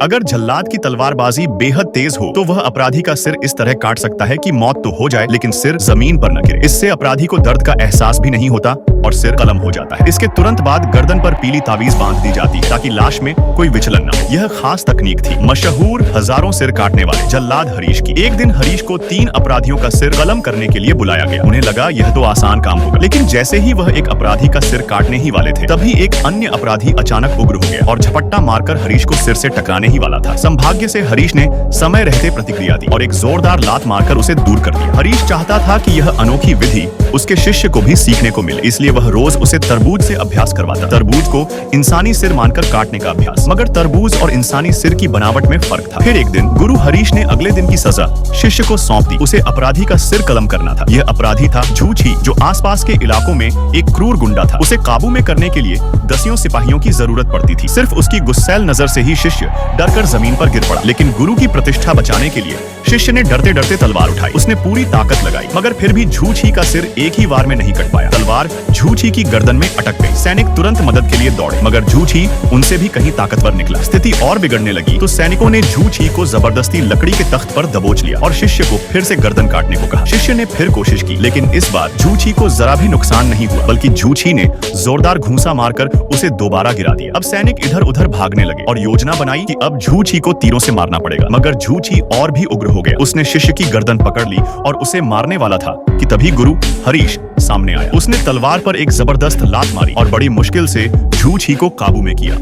अगर जल्लाद की तलवारबाजी बेहद तेज हो तो वह अपराधी का सिर इस तरह काट सकता है कि मौत तो हो जाए लेकिन सिर जमीन पर न गिरे। इससे अपराधी को दर्द का एहसास भी नहीं होता और सिर कलम हो जाता है। इसके तुरंत बाद गर्दन पर पीली तावीज बांध दी जाती ताकि लाश में कोई विचलन न हो। यह खास तकनीक थी मशहूर हजारों सिर काटने वाले जल्लाद हरीश की। एक दिन हरीश को 3 अपराधियों का सिर कलम करने के लिए बुलाया गया। उन्हें लगा यह तो आसान काम होगा, लेकिन जैसे ही वह एक अपराधी का सिर काटने ही वाले थे तभी एक अन्य अपराधी अचानक उग्र हो गया और झपट्टा मारकर हरीश को सिर से टकराने ही वाला था। सौभाग्य से हरीश ने समय रहते प्रतिक्रिया दी और एक जोरदार लात मारकर उसे दूर कर दिया। हरीश चाहता था कि यह अनोखी विधि उसके शिष्य को भी सीखने को मिले, इसलिए वह रोज उसे तरबूज से अभ्यास करवाता। तरबूज को इंसानी सिर मानकर काटने का अभ्यास, मगर तरबूज और इंसानी सिर की बनावट में फर्क था। फिर एक दिन गुरु हरीश ने अगले दिन की सजा शिष्य को सौंप दी। उसे अपराधी का सिर कलम करना था। यह अपराधी था झूठी, जो आसपास के इलाकों में एक क्रूर गुंडा था। उसे काबू में करने के लिए 10 सिपाहियों की जरूरत पड़ती थी। सिर्फ उसकी गुस्सैल नजर से ही शिष्य डरकर जमीन पर गिर पड़ा, लेकिन गुरु की प्रतिष्ठा बचाने के लिए शिष्य ने डरते डरते तलवार उठाई। उसने पूरी ताकत लगाई, मगर फिर भी झूठी का सिर एक ही वार में नहीं कट पाया। तलवार झूठी की गर्दन में अटक गई। सैनिक तुरंत मदद के लिए दौड़े, मगर झूठी उनसे भी कहीं ताकतवर निकला। स्थिति और बिगड़ने लगी तो सैनिकों ने झूठी को जबरदस्ती लकड़ी के तख्त पर दबोच लिया और शिष्य को फिर से गर्दन काटने को कहा। शिष्य ने फिर कोशिश की, लेकिन इस बार झूठी को जरा भी नुकसान नहीं हुआ, बल्कि झूठी ने जोरदार घूंसा मारकर उसे दोबारा गिरा दिया। अब सैनिक इधर उधर भागने लगे और योजना बनाई कि अब झूठी को तीरों से मारना पड़ेगा, मगर झूठी और भी उग्र हो गया। उसने शिष्य की गर्दन पकड़ ली और उसे मारने वाला था कि तभी गुरु हरीश सामने आया। उसने तलवार पर एक जबरदस्त लात मारी और बड़ी मुश्किल से झूठी को काबू में किया।